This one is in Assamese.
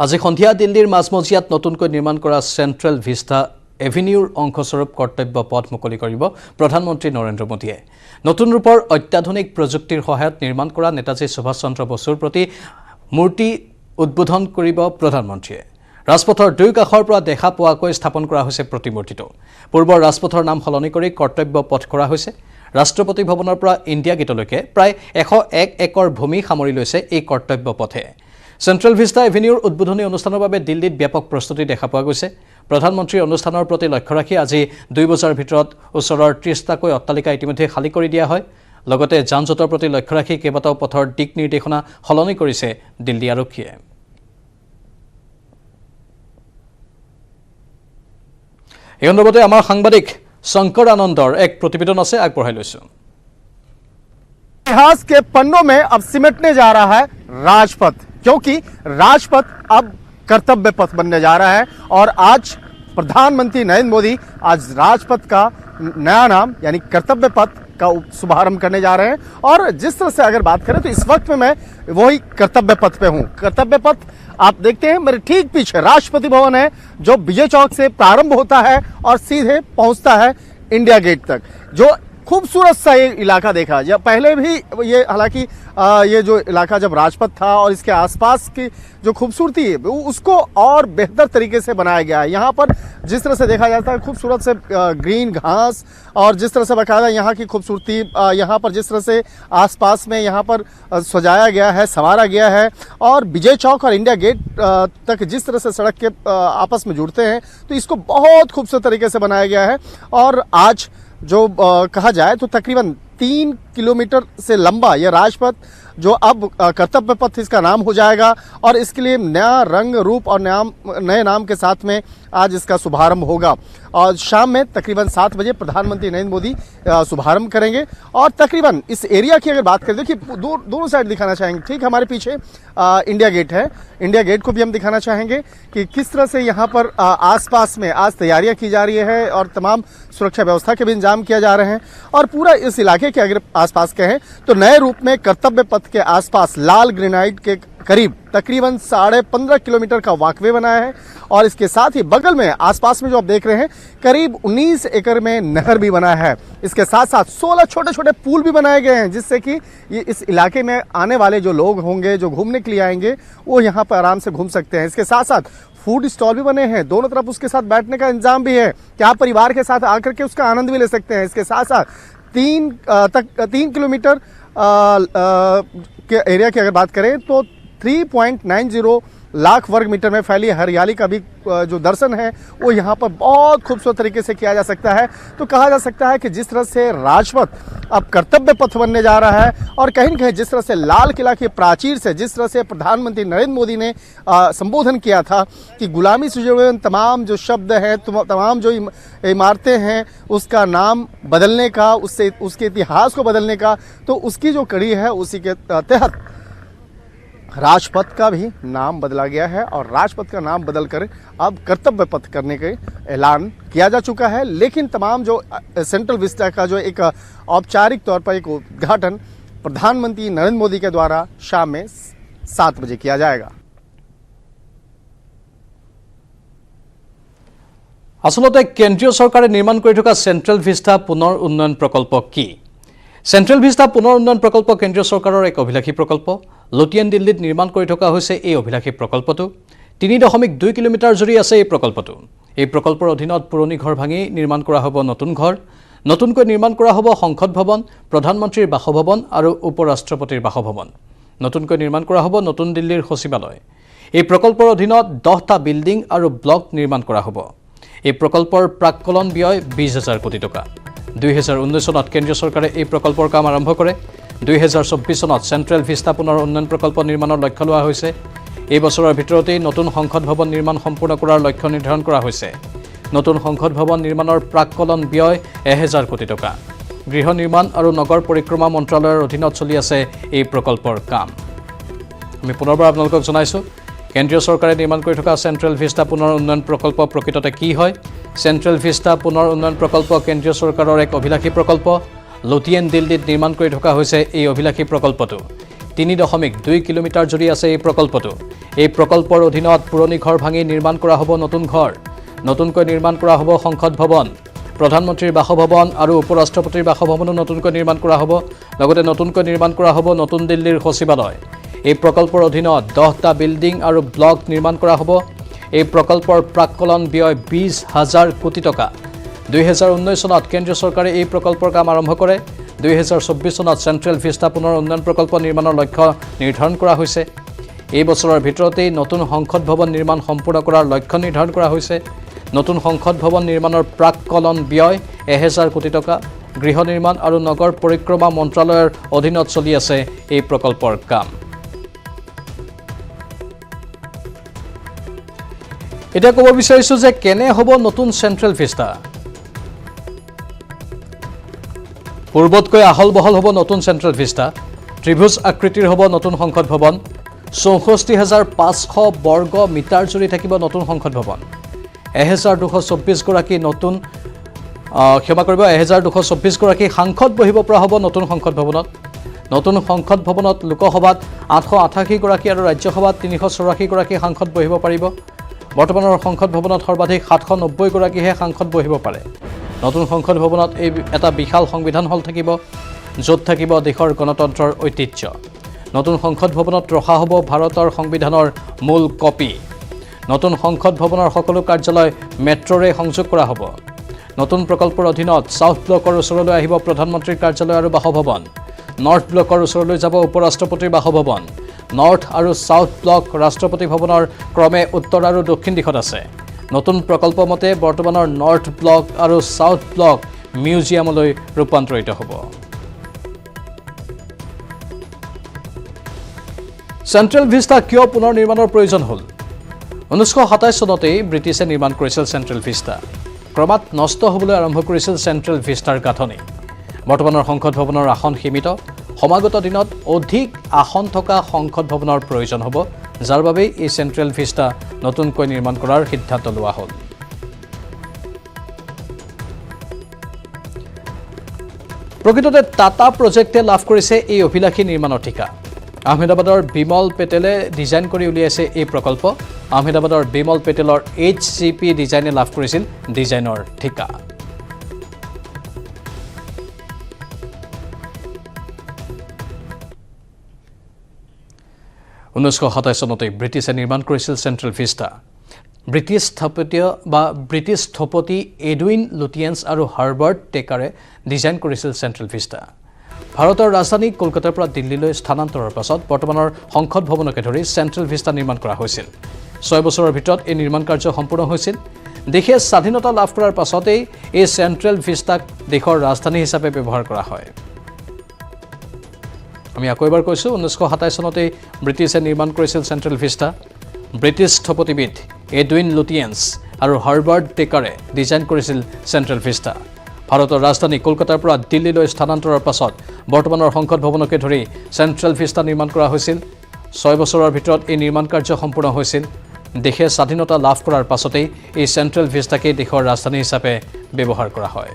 আজি সন্ধিয়া দিল্লীৰ মাজমজিয়াত নতুনকৈ নিৰ্মাণ কৰা চেণ্ট্ৰেল ভিষ্টা এভিনিউৰ অংশস্বৰূপ কৰ্তব্য পথ মুকলি কৰিব প্ৰধানমন্ত্ৰী নৰেন্দ্ৰ মোদীয়ে। নতুন ৰূপৰ অত্যাধুনিক প্ৰযুক্তিৰ সহায়ত নিৰ্মাণ কৰা নেতাজী সুভাষ চন্দ্ৰ বসুৰ প্ৰতি মূৰ্তি উদ্বোধন কৰিব প্ৰধানমন্ত্ৰীয়ে। ৰাজপথৰ দুই কাষৰ পৰা দেখা পোৱাকৈ স্থাপন কৰা হৈছে প্ৰতিমূৰ্তিটো। পূৰ্বৰ ৰাজপথৰ নাম সলনি কৰি কৰ্তব্য পথ কৰা হৈছে। ৰাষ্ট্ৰপতি ভৱনৰ পৰা ইণ্ডিয়া গেটলৈকে প্ৰায় 101 একৰ ভূমি সামৰি লৈছে এই কৰ্তব্য পথে। চেণ্ট্ৰেল ভিষ্টা এভিনিউৰ উদ্বোধনী অনুষ্ঠানৰ বাবে দিল্লীত ব্যাপক প্ৰস্তুতি দেখা পোৱা গৈছে। প্ৰধানমন্ত্ৰীৰ অনুষ্ঠানৰ প্ৰতি লক্ষ্য ৰাখি আজি 2 বজাৰ ভিতৰত ওচৰৰ 30টাকৈ অট্টালিকা ইতিমধ্যে খালী কৰি দিয়া হয়। লগতে যান-জঁটৰ প্ৰতি লক্ষ্য ৰাখি কেইবাটাও পথৰ দিক নিৰ্দেশনা সলনি কৰিছে দিল্লী আৰক্ষীয়ে। এই সন্দৰ্ভতে আমাৰ সাংবাদিক শंकर आनंदर एक प्रतिवेदन আছে আগবঢ়াই লৈছো। इतिहास के पन्नों में अब सिमटने जा रहा है राजपथ, क्योंकि राजपथ अब कर्तव्य पथ बनने जा रहा है और आज प्रधानमंत्री नरेंद्र मोदी आज राजपथ का नया नाम यानी कर्तव्य पथ का शुभारंभ करने जा रहे हैं। और जिस तरह से अगर बात करें तो इस वक्त में मैं वही कर्तव्य पथ पे हूं। कर्तव्य पथ आप देखते हैं मेरे ठीक पीछे राष्ट्रपति भवन है, जो विजय चौक से प्रारंभ होता है और सीधे पहुंचता है इंडिया गेट तक। जो खूबसूरत सा ये इलाका देखा, जब पहले भी ये हालांकि ये जो इलाका जब राजपथ था और इसके आसपास की जो खूबसूरती है उसको और बेहतर तरीके से बनाया गया है। यहाँ पर जिस तरह से देखा जाता है खूबसूरत से ग्रीन घास और जिस तरह से बाकायदा यहाँ की खूबसूरती, यहाँ पर जिस तरह से आसपास में यहाँ पर सजाया गया है, संवारा गया है और विजय चौक और इंडिया गेट तक जिस तरह से सड़क के आपस में जुड़ते हैं तो इसको बहुत खूबसूरत तरीके से बनाया गया है। और आज जो कहा जाए तो तकरीबन 3 किलोमीटर से लंबा यह राजपथ जो अब कर्तव्य पथ इसका नाम हो जाएगा और इसके लिए नया रंग रूप और नए नाम के साथ में आज इसका शुभारंभ होगा। और शाम में तकरीबन 7 बजे प्रधानमंत्री नरेंद्र मोदी शुभारंभ करेंगे। और तकरीबन इस एरिया की अगर बात करें, देखिए दोनों साइड दिखाना चाहेंगे। ठीक हमारे पीछे इंडिया गेट है, इंडिया गेट को भी हम दिखाना चाहेंगे कि किस तरह से यहाँ पर आसपास में आज तैयारियां की जा रही है और तमाम सुरक्षा व्यवस्था के भी इंतजाम किया जा रहे हैं। और पूरा इस इलाके के अगर आसपास कहें तो नए रूप में कर्तव्य पथ के आसपास लाल ग्रेनाइट के करीब तकरीबन 15.5 किलोमीटर का वॉकवे बनाया है। और इसके साथ ही बगल में आसपास में जो आप देख रहे हैं करीब 19 एकड़ में नहर भी बना है। इसके साथ साथ 16 छोटे छोटे पुल भी बनाए गए हैं, जिससे कि ये इस इलाके में आने वाले जो लोग होंगे, जो घूमने के लिए आएंगे, वो यहाँ पर आराम से घूम सकते हैं। इसके साथ साथ फूड स्टॉल भी बने हैं, दोनों तरफ उसके साथ बैठने का इंतजाम भी है कि आप परिवार के साथ आकर के उसका आनंद भी ले सकते हैं। इसके साथ साथ 3 किलोमीटर के एरिया की अगर बात करें तो 3.90 लाख वर्ग मीटर में फैली हरियाली का भी जो दर्शन है वो यहाँ पर बहुत खूबसूरत तरीके से किया जा सकता है। तो कहा जा सकता है कि जिस तरह से राजपथ अब कर्तव्य पथ बनने जा रहा है और कहीं न कहीं जिस तरह से लाल किला की प्राचीर से जिस तरह से प्रधानमंत्री नरेंद्र मोदी ने संबोधन किया था कि गुलामी से जुड़े तमाम जो शब्द हैं, तमाम जो इमारतें हैं, उसका नाम बदलने का, उसके इतिहास को बदलने का, तो उसकी जो कड़ी है उसी के तहत राजपथ का भी नाम बदला गया है और राजपथ का नाम बदलकर अब कर्तव्य पथ करने के ऐलान किया जा चुका है। लेकिन तमाम जो सेंट्रल विस्टा का जो एक औपचारिक तौर पर एक उद्घाटन प्रधानमंत्री नरेंद्र मोदी के द्वारा शाम में 7 बजे किया जाएगा। আসলতে কেন্দ্ৰীয় চৰকাৰে নিৰ্মাণ কৰি থকা চেণ্ট্ৰেল ভিষ্টা পুনৰ উন্নয়ন প্ৰকল্প কি? চেণ্ট্ৰেল ভিষ্টা পুনৰ উন্নয়ন প্ৰকল্প কেন্দ্ৰীয় চৰকাৰৰ এক অভিলাষী প্ৰকল্প। লটিয়ান দিল্লীত নিৰ্মাণ কৰি থকা হৈছে এই অভিলাষী প্ৰকল্পটো। 3.2 কিলোমিটাৰ জুৰি আছে এই প্ৰকল্পটো। এই প্ৰকল্পৰ অধীনত পুৰণি ঘৰ ভাঙি নিৰ্মাণ কৰা হ'ব নতুন ঘৰ। নতুনকৈ নিৰ্মাণ কৰা হ'ব সংসদ ভৱন, প্ৰধানমন্ত্ৰীৰ বাসভৱন আৰু উপৰাষ্ট্ৰপতিৰ বাসভৱন। নতুনকৈ নিৰ্মাণ কৰা হ'ব নতুন দিল্লীৰ সচিবালয়। এই প্ৰকল্পৰ অধীনত 10টা বিল্ডিং আৰু ব্লক নিৰ্মাণ কৰা হ'ব। এই প্ৰকল্পৰ প্ৰাক্কলন ব্যয় 20,000 কোটি টকা। 2019 চনত কেন্দ্ৰীয় চৰকাৰে এই প্ৰকল্পৰ কাম আৰম্ভ কৰে। 2024 চনত চেণ্ট্ৰেল ভিষ্টা পুনৰ উন্নয়ন প্ৰকল্প নিৰ্মাণৰ লক্ষ্য লোৱা হৈছে। এই বছৰৰ ভিতৰতেই নতুন সংসদ ভৱন নিৰ্মাণ সম্পূৰ্ণ কৰাৰ লক্ষ্য নিৰ্ধাৰণ কৰা হৈছে। নতুন সংসদ ভৱন নিৰ্মাণৰ প্ৰাক্কলন ব্যয় 1000 কোটি টকা। গৃহ নিৰ্মাণ আৰু নগৰ পৰিক্ৰমা মন্ত্ৰালয়ৰ অধীনত চলি আছে এই প্ৰকল্পৰ কাম। আমি পুনৰবাৰ আপোনালোকক জনাইছোঁ কেন্দ্ৰীয় চৰকাৰে নিৰ্মাণ কৰি থকা চেণ্ট্ৰেল ভিষ্টা পুনৰ উন্নয়ন প্ৰকল্প প্ৰকৃততে কি হয়। চেণ্ট্ৰেল ভিষ্টা পুনৰ উন্নয়ন প্ৰকল্প কেন্দ্ৰীয় চৰকাৰৰ এক অভিলাষী প্ৰকল্প। লটিয়ান দিল্লীত নিৰ্মাণ কৰি থকা হৈছে এই অভিলাষী প্ৰকল্পটো। 3.2 কিলোমিটাৰ জুৰি আছে এই প্ৰকল্পটো এই প্ৰকল্পৰ অধীনত পুৰণি ঘৰ ভাঙি নিৰ্মাণ কৰা হ'ব নতুন ঘৰ নতুনকৈ নিৰ্মাণ কৰা হ'ব সংসদ ভৱন প্ৰধানমন্ত্ৰীৰ বাসভৱন আৰু উপৰাষ্ট্ৰপতিৰ বাসভৱনো নতুনকৈ নিৰ্মাণ কৰা হ'ব লগতে নতুনকৈ নিৰ্মাণ কৰা হ'ব নতুন দিল্লীৰ সচিবালয় এই প্ৰকল্পৰ অধীনত 10টা বিল্ডিং আৰু ব্লক নিৰ্মাণ কৰা হ'ব এই প্ৰকল্পৰ প্ৰাক্কলন ব্যয় 20,000 কোটি টকা 2019 চনত কেন্দ্ৰীয় চৰকাৰে এই প্ৰকল্পৰ কাম আৰম্ভ কৰে 2024 চনত চেন্ট্ৰেল ভিস্টা পুনৰ উন্নয়ন প্ৰকল্প নিৰ্মাণৰ লক্ষ্য নিৰ্ধাৰণ কৰা হৈছে এই বছৰৰ ভিতৰতেই নতুন সংসদ ভৱন নিৰ্মাণ সম্পূৰ্ণ কৰাৰ লক্ষ্য নিৰ্ধাৰণ কৰা হৈছে নতুন সংসদ ভৱন নিৰ্মাণৰ প্ৰাক্কলন ব্যয় 1000 কোটি টকা গৃহ নিৰ্মাণ আৰু নগৰ পৰিক্ৰমা মন্ত্ৰালয়ৰ অধীনত চলি আছে এই প্ৰকল্পৰ কাম এতিয়া ক'ব বিচাৰিছো যে কেনে হ'ব নতুন চেন্ট্ৰেল ভিস্টা পূৰ্বতকৈ আহল বহল হ'ব নতুন চেন্ট্ৰেল ভিস্টা ত্ৰিভুজ আকৃতিৰ হ'ব নতুন সংসদ ভৱন 64,500 বৰ্গ মিটাৰ জুৰি থাকিব নতুন সংসদ ভৱন 1224 গৰাকী নতুন ক্ষমা কৰিব 1224 গৰাকী সাংসদ বহিব পৰা হ'ব নতুন সংসদ ভৱনত নতুন সংসদ ভৱনত লোকসভাত 888 গৰাকী আৰু ৰাজ্যসভাত 384 গৰাকী সাংসদ বহিব পাৰিব বৰ্তমানৰ সংসদ ভৱনত সৰ্বাধিক 790 গৰাকীহে সাংসদ বহিব পাৰে নতুন সংসদ ভৱনত এই এটা বিশাল সংবিধান হল থাকিব য'ত থাকিব দেশৰ গণতন্ত্ৰৰ ঐতিহ্য নতুন সংসদ ভৱনত ৰখা হ'ব ভাৰতৰ সংবিধানৰ মূল কপি নতুন সংসদ ভৱনৰ সকলো কাৰ্যালয় মেট্ৰৰে সংযোগ কৰা হ'ব নতুন প্ৰকল্পৰ অধীনত সাউথ ব্লকৰ ওচৰলৈ আহিব প্ৰধানমন্ত্ৰীৰ কাৰ্যালয় আৰু বাসভৱন নৰ্থ ব্লকৰ ওচৰলৈ যাব উপৰাষ্ট্ৰপতিৰ বাসভৱন নৰ্থ আৰু সাউথ ব্লক ৰাষ্ট্ৰপতি ভৱনৰ ক্ৰমে উত্তৰ আৰু দক্ষিণ দিশত আছে নতুন প্ৰকল্প মতে বৰ্তমানৰ নৰ্থ ব্লক আৰু সাউথ ব্লক মিউজিয়ামলৈ ৰূপান্তৰিত হ'ব চেন্ট্ৰেল ভিস্টা কিয় পুনৰ নিৰ্মাণৰ প্ৰয়োজন হ'ল 1927 চনতেই ব্ৰিটিছে নিৰ্মাণ কৰিছিল চেন্ট্ৰেল ভিস্টা ক্ৰমাৎ নষ্ট হ'বলৈ আৰম্ভ কৰিছিল চেন্ট্ৰেল ভিস্টাৰ গাঁথনি বৰ্তমানৰ সংসদ ভৱনৰ আসন সীমিত সমাগত দিনত অধিক আসন থকা সংসদ ভৱনৰ প্ৰয়োজন হ'ব যাৰ বাবে এই চেন্ট্ৰেল ভিস্টা নতুনকৈ নিৰ্মাণ কৰাৰ সিদ্ধান্ত লোৱা হ'ল প্ৰকৃততে টাটা প্ৰজেক্টে লাভ কৰিছে এই অভিলাষী নিৰ্মাণৰ ঠিকা আহমেদাবাদৰ বিমল পেটেলে ডিজাইন কৰি উলিয়াইছে এই প্ৰকল্প আহমেদাবাদৰ বিমল পেটেলৰ HCP ডিজাইনে লাভ কৰিছিল ডিজাইনৰ ঠিকা (1927 চনতে ব্ৰিটিছে নিৰ্মাণ কৰিছিল চেন্ট্ৰেল ভিস্টা ব্ৰিটিছ স্থপতি এডুইন লুটিয়েন্স আৰু হাৰ্বাৰ্ট টেকাৰে ডিজাইন কৰিছিল চেন্ট্ৰেল ভিস্টা ভাৰতৰ ৰাজধানী কলকাতাৰ পৰা দিল্লীলৈ স্থানান্তৰৰ পাছত বৰ্তমানৰ সংসদ ভৱনকে ধৰি চেন্ট্ৰেল ভিস্টা নিৰ্মাণ কৰা হৈছিল 6 বছৰৰ ভিতৰত এই নিৰ্মাণ কাৰ্য সম্পূৰ্ণ হৈছিল দেশে স্বাধীনতা লাভ কৰাৰ পাছতেই এই চেন্ট্ৰেল ভিস্টাক দেশৰ ৰাজধানী হিচাপে ব্যৱহাৰ কৰা হয় আমি আকৌ এবাৰ কৈছো 1927 চনতে ব্ৰিটিছে নিৰ্মাণ কৰিছিল চেন্ট্ৰেল ভিস্টা ব্ৰিটিছ স্থপতিবিদ এডুইন লুটিয়েন্স আৰু হাৰ্বাৰ্ট টেকাৰে ডিজাইন কৰিছিল চেন্ট্ৰেল ভিস্টা ভাৰতৰ ৰাজধানী কলকাতাৰ পৰা দিল্লীলৈ স্থানান্তৰৰ পাছত বৰ্তমানৰ সংসদ ভৱনকে ধৰি চেন্ট্ৰেল ভিস্টা নিৰ্মাণ কৰা হৈছিল 6 বছৰৰ ভিতৰত এই নিৰ্মাণ কাৰ্য সম্পূৰ্ণ হৈছিল দেশে স্বাধীনতা লাভ কৰাৰ পাছতেই এই চেন্ট্ৰেল ভিস্টাকে দেশৰ ৰাজধানী হিচাপে ব্যৱহাৰ কৰা হয়